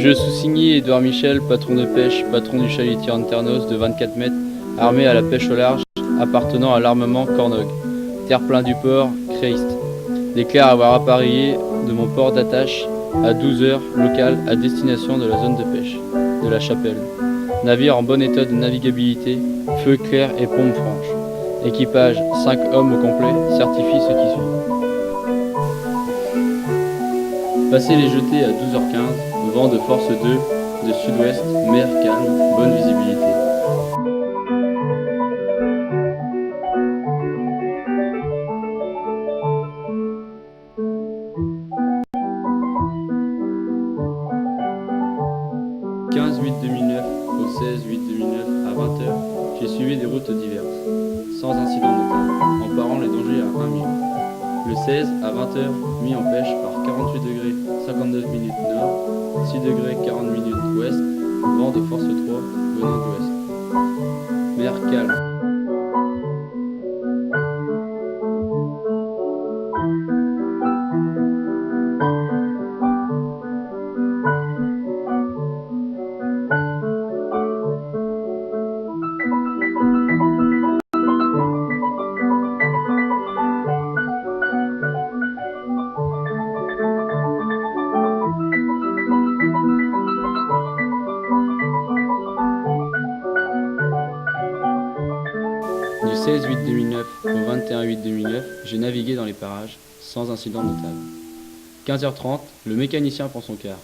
Je sous-signé Édouard Michel, patron de pêche, patron du chalutier Anternos de 24 mètres, armé à la pêche au large, appartenant à l'armement Cornog, terre-plein du port, Christ, déclare avoir appareillé de mon port d'attache à 12 heures local à destination de la zone de pêche de la Chapelle. Navire en bon état de navigabilité, feu clair et pompe franche. Équipage 5 hommes au complet, certifie ce qui suit. Passez les jetés à 12h15, vent de force 2, de sud-ouest, mer calme, bonne visibilité. « 15-8-2009 au 16-8-2009 à 20h, j'ai suivi des routes diverses, sans incident notable, en parant les dangers à 1 mille. Le 16 à 20h, mis en pêche par 48 degrés 59 minutes nord, 6 degrés 40 minutes ouest, vent de force 3 venant d'ouest. Mer calme. Du 16-8-2009 au 21-8-2009, j'ai navigué dans les parages, sans incident notable. 15h30, le mécanicien prend son quart.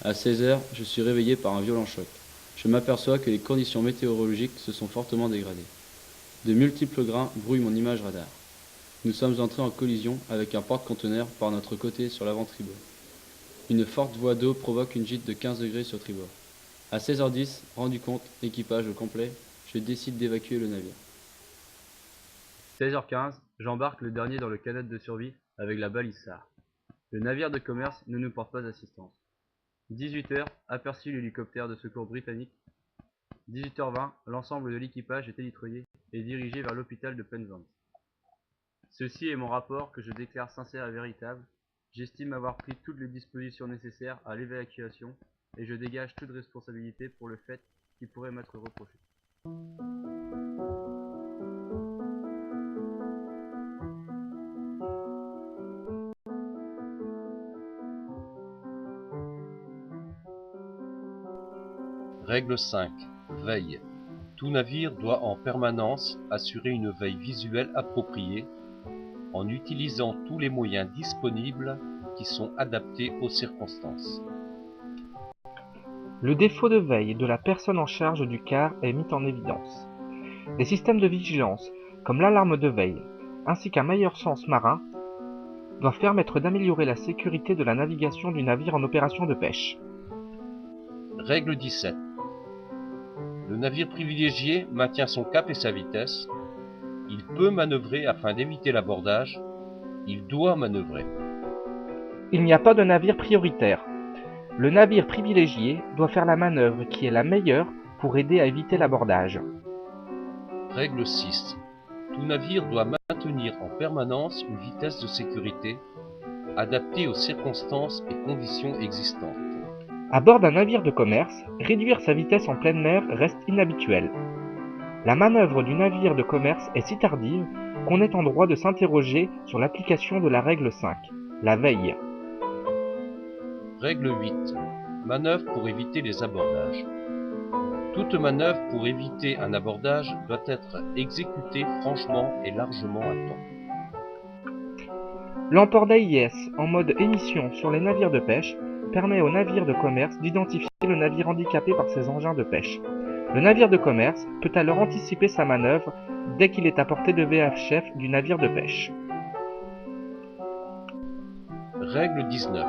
À 16h, je suis réveillé par un violent choc. Je m'aperçois que les conditions météorologiques se sont fortement dégradées. De multiples grains brouillent mon image radar. Nous sommes entrés en collision avec un porte-conteneur par notre côté sur l'avant-tribord. Une forte voie d'eau provoque une gîte de 15 degrés sur tribord. À 16h10, rendu compte, équipage au complet, je décide d'évacuer le navire. 16h15, j'embarque le dernier dans le canot de survie avec la balise SAR. Le navire de commerce ne nous porte pas assistance. 18h, aperçu l'hélicoptère de secours britannique. 18h20, l'ensemble de l'équipage est élitreillé et dirigé vers l'hôpital de Penzance. Ceci est mon rapport que je déclare sincère et véritable. J'estime avoir pris toutes les dispositions nécessaires à l'évacuation et je dégage toute responsabilité pour le fait qui pourrait m'être reproché. Règle 5. Veille. Tout navire doit en permanence assurer une veille visuelle appropriée en utilisant tous les moyens disponibles qui sont adaptés aux circonstances. Le défaut de veille de la personne en charge du quart est mis en évidence. Des systèmes de vigilance, comme l'alarme de veille, ainsi qu'un meilleur sens marin, doivent permettre d'améliorer la sécurité de la navigation du navire en opération de pêche. Règle 17. Le navire privilégié maintient son cap et sa vitesse. Il peut manœuvrer afin d'éviter l'abordage. Il doit manœuvrer. Il n'y a pas de navire prioritaire. Le navire privilégié doit faire la manœuvre qui est la meilleure pour aider à éviter l'abordage. Règle 6. Tout navire doit maintenir en permanence une vitesse de sécurité adaptée aux circonstances et conditions existantes. À bord d'un navire de commerce, réduire sa vitesse en pleine mer reste inhabituel. La manœuvre du navire de commerce est si tardive qu'on est en droit de s'interroger sur l'application de la règle 5, la veille. Règle 8. Manœuvre pour éviter les abordages. Toute manœuvre pour éviter un abordage doit être exécutée franchement et largement à temps. L'emport d'AIS en mode émission sur les navires de pêche permet aux navires de commerce d'identifier le navire handicapé par ses engins de pêche. Le navire de commerce peut alors anticiper sa manœuvre dès qu'il est à portée de VHF du navire de pêche. Règle 19.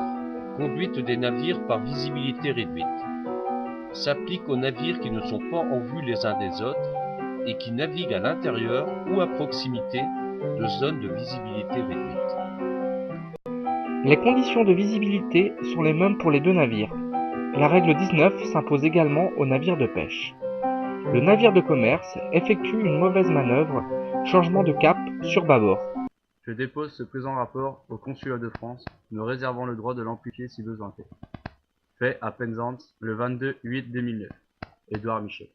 Conduite des navires par visibilité réduite. S'applique aux navires qui ne sont pas en vue les uns des autres et qui naviguent à l'intérieur ou à proximité de zones de visibilité réduite. Les conditions de visibilité sont les mêmes pour les deux navires. La règle 19 s'impose également aux navires de pêche. Le navire de commerce effectue une mauvaise manœuvre, changement de cap sur bâbord. Je dépose ce présent rapport au Consulat de France, me réservant le droit de l'amplifier si besoin est. Fait à Penzance le 22/8/2009. Édouard Michel.